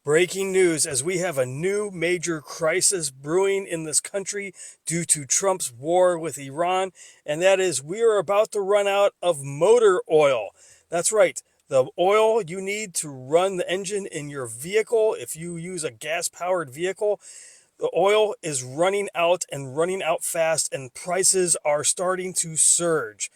Breaking news as we have a new major crisis brewing in this country due to Trump's war with Iran, and that is we are about to run out of motor oil. That's right, the oil you need to run the engine in your vehicle if you use a gas-powered vehicle. The oil is running out and running out fast, and prices are starting to surge.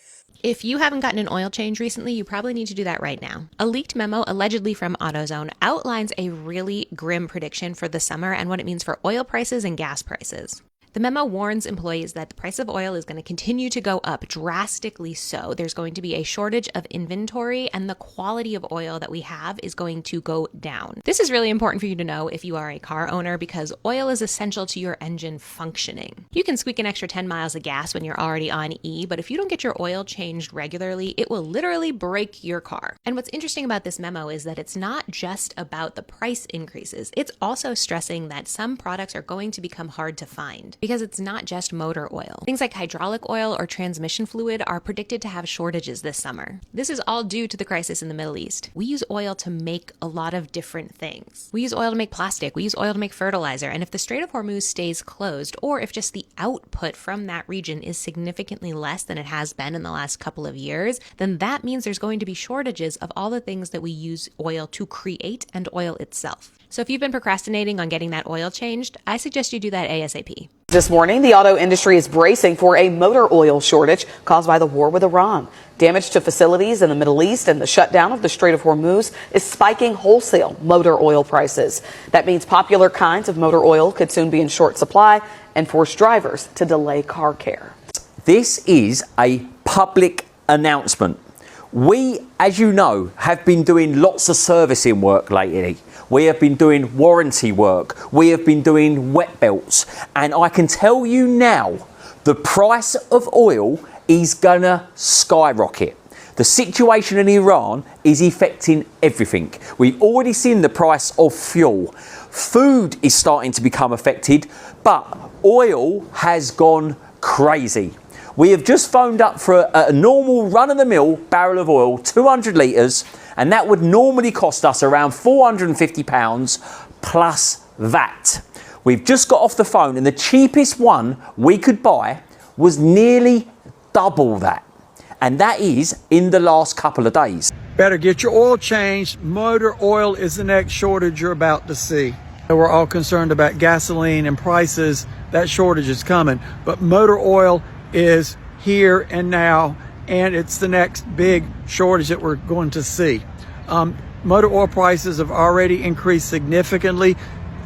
If you haven't gotten an oil change recently, you probably need to do that right now. A leaked memo, allegedly from AutoZone, outlines a really grim prediction for the summer and what it means for oil prices and gas prices. The memo warns employees that the price of oil is going to continue to go up drastically so. There's going to be a shortage of inventory and the quality of oil that we have is going to go down. This is really important for you to know if you are a car owner because oil is essential to your engine functioning. You can squeak an extra 10 miles of gas when you're already on E, but if you don't get your oil changed regularly, it will literally break your car. And what's interesting about this memo is that it's not just about the price increases. It's also stressing that some products are going to become hard to find. Because it's not just motor oil. Things like hydraulic oil or transmission fluid are predicted to have shortages this summer. This is all due to the crisis in the Middle East. We use oil to make a lot of different things. We use oil to make plastic, we use oil to make fertilizer, and if the Strait of Hormuz stays closed, or if just the output from that region is significantly less than it has been in the last couple of years, then that means there's going to be shortages of all the things that we use oil to create and oil itself. So if you've been procrastinating on getting that oil changed, I suggest you do that ASAP. This morning, the auto industry is bracing for a motor oil shortage caused by the war with Iran. Damage to facilities in the Middle East and the shutdown of the Strait of Hormuz is spiking wholesale motor oil prices. That means popular kinds of motor oil could soon be in short supply and force drivers to delay car care. This is a public announcement. We, as you know, have been doing lots of servicing work lately. We have been doing warranty work. We have been doing wet belts. And I can tell you now, the price of oil is gonna skyrocket. The situation in Iran is affecting everything. We've already seen the price of fuel. Food is starting to become affected, but oil has gone crazy. We have just phoned up for a normal run-of-the-mill barrel of oil, 200 litres, and that would normally cost us around £450 plus VAT. We've just got off the phone and the cheapest one we could buy was nearly double that. And that is in the last couple of days. Better get your oil changed. Motor oil is the next shortage you're about to see. We're all concerned about gasoline and prices. That shortage is coming. But motor oil is here and now, and it's the next big shortage that we're going to see. Motor oil prices have already increased significantly.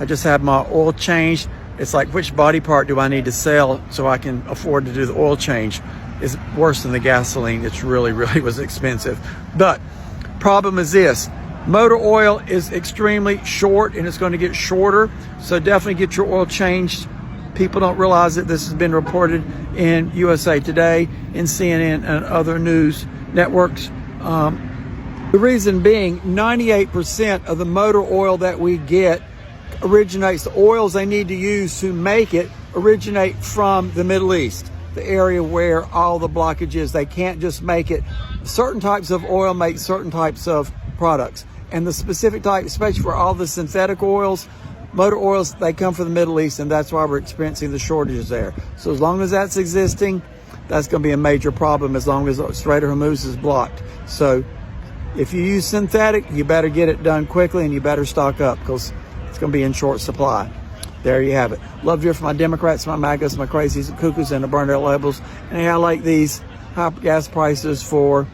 I just had my oil changed. It's like, which body part do I need to sell so I can afford to do the oil change? It's worse than the gasoline. It's really was expensive. But problem is this: motor oil is extremely short and it's going to get shorter. So definitely get your oil changed. People don't realize that this has been reported in USA Today, in CNN, and other news networks. The reason being, 98% of the motor oil that we get originates, the oils they need to use to make it originate from the Middle East, the area where all the blockage is. They can't just make it. Certain types of oil make certain types of products. And the specific type, especially for all the synthetic oils, motor oils, they come from the Middle East, and that's why we're experiencing the shortages there. So as long as that's existing, that's going to be a major problem as long as the Strait of Hormuz is blocked. So if you use synthetic, you better get it done quickly and you better stock up because it's going to be in short supply. There you have it. Love to hear from my Democrats, my MAGAs, my crazies, and cuckoos, and the burned out labels. And I like these high gas prices for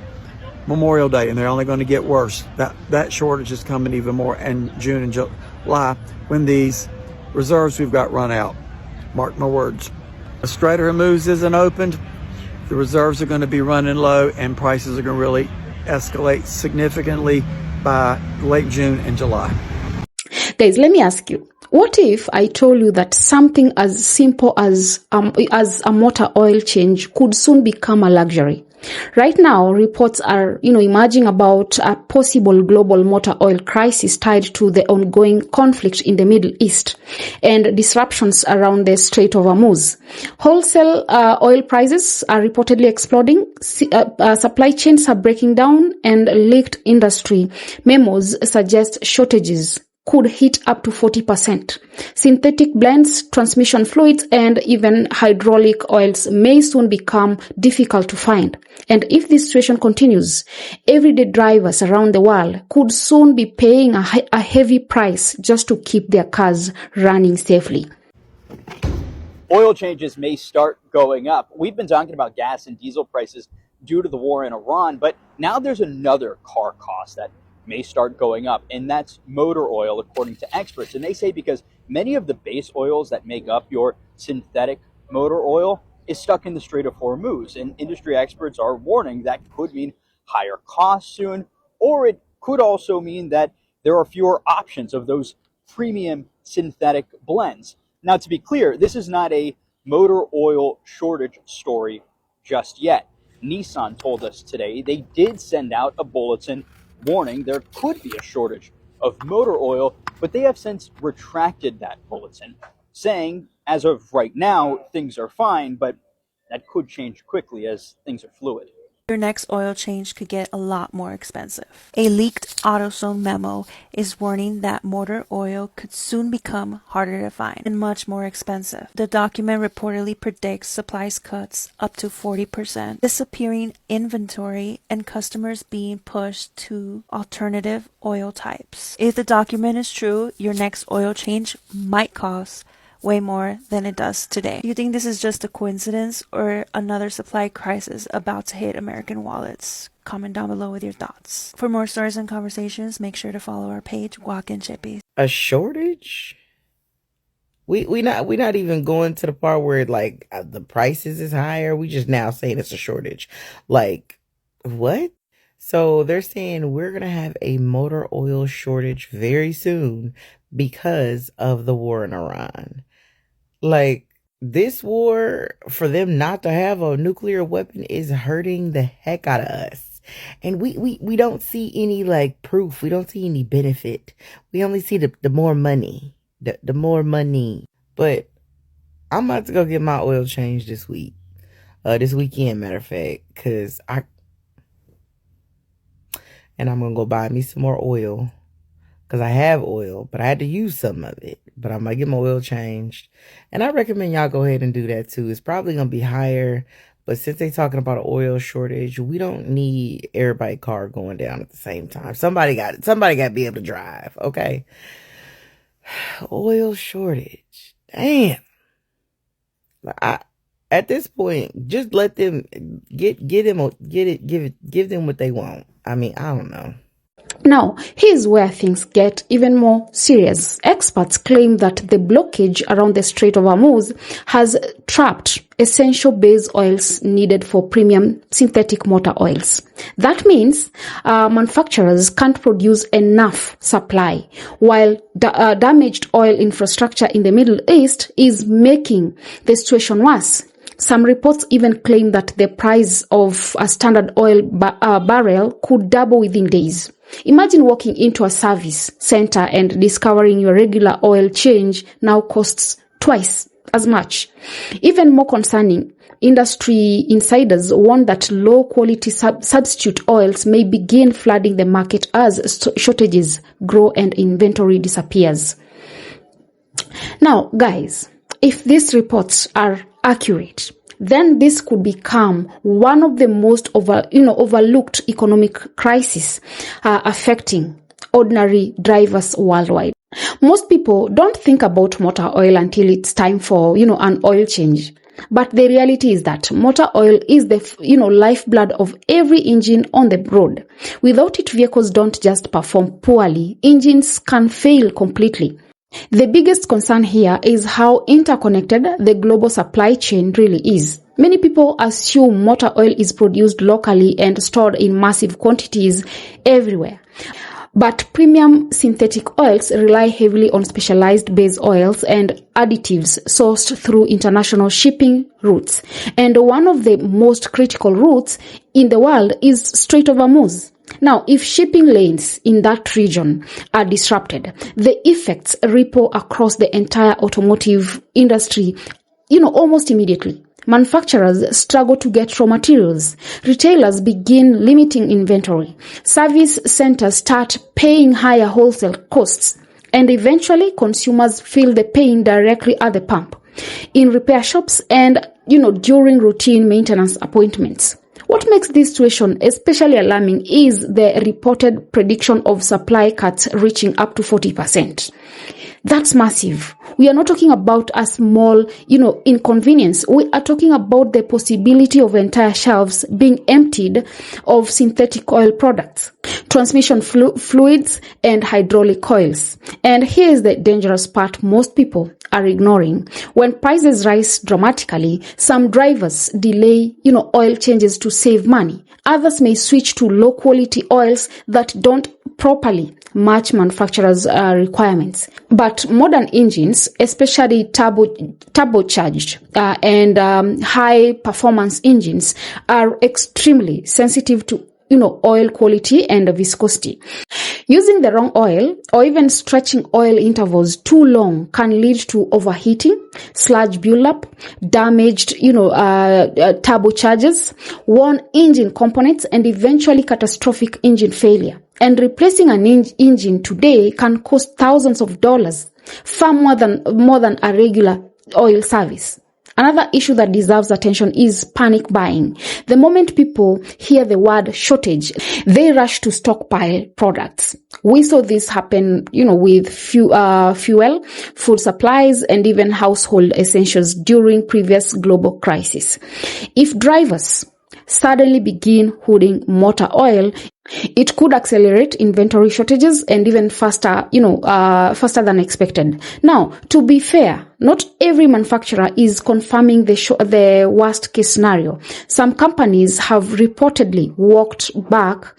Memorial Day, and they're only going to get worse. That shortage is coming even more in June and July when these reserves we've got run out. Mark my words. The Strait of Hormuz isn't opened. The reserves are going to be running low, and prices are going to really escalate significantly by late June and July. Guys, let me ask you, what if I told you that something as simple as a motor oil change could soon become a luxury? Right now, reports are, emerging about a possible global motor oil crisis tied to the ongoing conflict in the Middle East and disruptions around the Strait of Hormuz. Wholesale oil prices are reportedly exploding, supply chains are breaking down, and leaked industry memos suggest shortages could hit up to 40%. Synthetic blends, transmission fluids, and even hydraulic oils may soon become difficult to find. And if this situation continues, everyday drivers around the world could soon be paying a heavy price just to keep their cars running safely. Oil changes may start going up. We've been talking about gas and diesel prices due to the war in Iran, but now there's another car cost that may start going up, and that's motor oil, according to experts. And they say because many of the base oils that make up your synthetic motor oil is stuck in the Strait of Hormuz, and industry experts are warning that could mean higher costs soon, or it could also mean that there are fewer options of those premium synthetic blends. Now, to be clear, this is not a motor oil shortage story just yet. Nissan told us today they did send out a bulletin warning there could be a shortage of motor oil, but they have since retracted that bulletin, saying as of right now, things are fine, but that could change quickly as things are fluid. Your next oil change could get a lot more expensive. A leaked AutoZone memo is warning that motor oil could soon become harder to find and much more expensive. The document reportedly predicts supplies cuts up to 40%, disappearing inventory, and customers being pushed to alternative oil types. If the document is true, your next oil change might cost way more than it does today. Do you think this is just a coincidence or another supply crisis about to hit American wallets? Comment down below with your thoughts. For more stories and conversations, make sure to follow our page, Guac and Chippy. A shortage? We not even going to the part where like the prices is higher. We just now saying it's a shortage. Like what? So they're saying we're gonna have a motor oil shortage very soon because of the war in Iran. Like, this war, for them not to have a nuclear weapon is hurting the heck out of us. And we don't see any, like, proof. We don't see any benefit. We only see the more money. The more money. But I'm about to go get my oil changed this week. This weekend, matter of fact. And I'm going to go buy me some more oil. Because I have oil, but I had to use some of it. But I'm going to get my oil changed. And I recommend y'all go ahead and do that too. It's probably going to be higher. But since they're talking about an oil shortage, we don't need everybody's car going down at the same time. Somebody got to be able to drive, okay? Oil shortage. Damn. At this point, just let them give them what they want. I mean, I don't know. Now, here's where things get even more serious. Experts claim that the blockage around the Strait of Hormuz has trapped essential base oils needed for premium synthetic motor oils. That means manufacturers can't produce enough supply, while the damaged oil infrastructure in the Middle East is making the situation worse. Some reports even claim that the price of a standard oil barrel could double within days. Imagine walking into a service center and discovering your regular oil change now costs twice as much. Even more concerning, industry insiders warn that low-quality substitute oils may begin flooding the market as shortages grow and inventory disappears. Now, guys, if these reports are accurate, then this could become one of the most overlooked economic crises affecting ordinary drivers worldwide. Most people don't think about motor oil until it's time for an oil change. But the reality is that motor oil is the lifeblood of every engine on the road. Without it, vehicles don't just perform poorly, engines can fail completely. The biggest concern here is how interconnected the global supply chain really is. Many people assume motor oil is produced locally and stored in massive quantities everywhere. But premium synthetic oils rely heavily on specialized base oils and additives sourced through international shipping routes. And one of the most critical routes in the world is Strait of Hormuz. Now, if shipping lanes in that region are disrupted, the effects ripple across the entire automotive industry, almost immediately. Manufacturers struggle to get raw materials. Retailers begin limiting inventory. Service centers start paying higher wholesale costs. And eventually, consumers feel the pain directly at the pump, in repair shops, and, during routine maintenance appointments. What makes this situation especially alarming is the reported prediction of supply cuts reaching up to 40%. That's massive. We are not talking about a small, inconvenience. We are talking about the possibility of entire shelves being emptied of synthetic oil products, transmission fluids, and hydraulic coils. And here's the dangerous part most people are ignoring. When prices rise dramatically, some drivers delay, oil changes to save money. Others may switch to low quality oils that don't properly match manufacturers' requirements. But modern engines, especially turbocharged and high performance engines, are extremely sensitive to oil quality and viscosity. Using the wrong oil or even stretching oil intervals too long can lead to overheating, sludge buildup, damaged, turbochargers, worn engine components, and eventually catastrophic engine failure. And replacing an engine today can cost thousands of dollars, far more than a regular oil service. Another issue that deserves attention is panic buying. The moment people hear the word shortage, they rush to stockpile products. We saw this happen, with fuel, food supplies, and even household essentials during previous global crises. If drivers suddenly begin hoarding motor oil, it could accelerate inventory shortages and even faster than expected. Now, to be fair, not every manufacturer is confirming the worst case scenario. Some companies have reportedly walked back,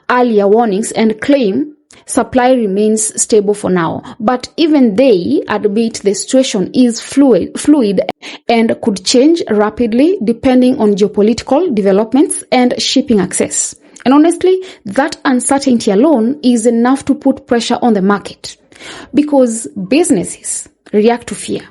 earlier warnings and claim supply remains stable for now. But even they admit the situation is fluid and could change rapidly depending on geopolitical developments and shipping access. And honestly, that uncertainty alone is enough to put pressure on the market, because businesses react to fear,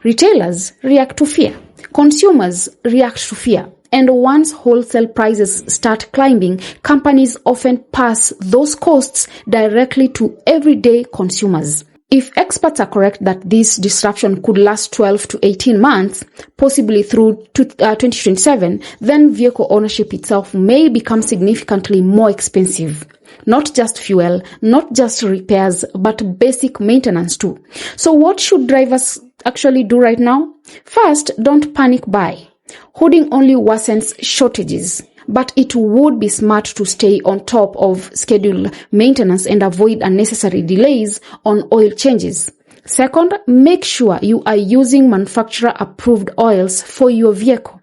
retailers react to fear, consumers react to fear. And once wholesale prices start climbing, companies often pass those costs directly to everyday consumers. If experts are correct that this disruption could last 12 to 18 months, possibly through 2027, then vehicle ownership itself may become significantly more expensive. Not just fuel, not just repairs, but basic maintenance too. So what should drivers actually do right now? First, don't panic buy. Hoarding only worsens shortages. But it would be smart to stay on top of scheduled maintenance and avoid unnecessary delays on oil changes. Second, make sure you are using manufacturer-approved oils for your vehicle.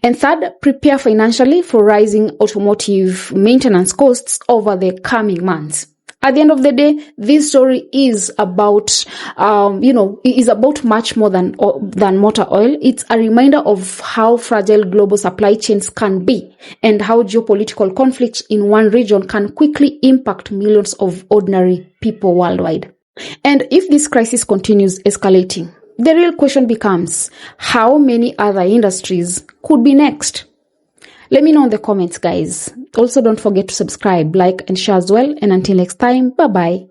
And third, prepare financially for rising automotive maintenance costs over the coming months. At the end of the day, this story is about, is about much more than motor oil. It's a reminder of how fragile global supply chains can be and how geopolitical conflicts in one region can quickly impact millions of ordinary people worldwide. And if this crisis continues escalating, the real question becomes, how many other industries could be next? Let me know in the comments, guys. Also, don't forget to subscribe, like, and share as well. And until next time, bye-bye.